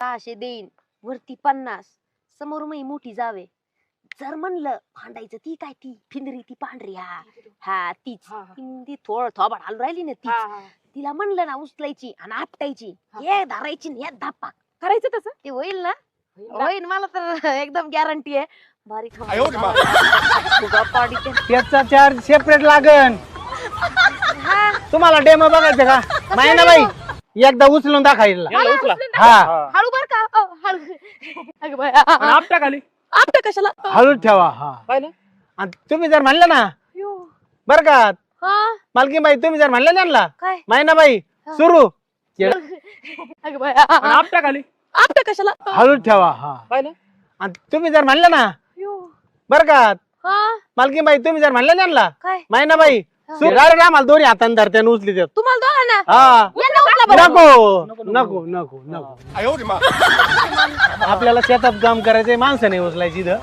600 देईन, वरती 50, समोर मी मोठी जावे. जर म्हणलं भांडायचं ती काय ती फिंदरी ती पांढरी हा तीच ती थोबड हालून राहिली ना तीच. तिला म्हणलं ना उचलायची आणि आपटायची, हे धरायची हे धापा करायचं तसं ते होईल ना. होईल मला तर एकदम गॅरंटी आहे. बारीक त्याचा चार्ज सेपरेट लागन. तुम्हाला डेमो बघायचं का माहिती बाई, एकदा उचलून दाखवायला. हा हळू बर का हळू. अगं बाई, आपटा खाली आपटा कशाला हळूच ठेवा. हा आणि तुम्ही जर म्हणलं ना बर का मालकी बाई, तुम्ही जर म्हणलं त्यांना काय माहिती बाई सुरू अगं बाई, आपटा खाली आपटा कशाला हळूच ठेवा. हा आणि तुम्ही जर म्हणलं ना बर का मालकी बाई, तुम्ही जर म्हणलं त्यांना काय माहिती बाई डायरेक्ट आम्हाला दोन्ही हाताने धरत्याने उचली देत. तुम्हाला दोघांना हा यांना उचला बरं. नको नको नको आपल्याला शेतात काम करायचंय, माणसं नाही उचलायची इथं.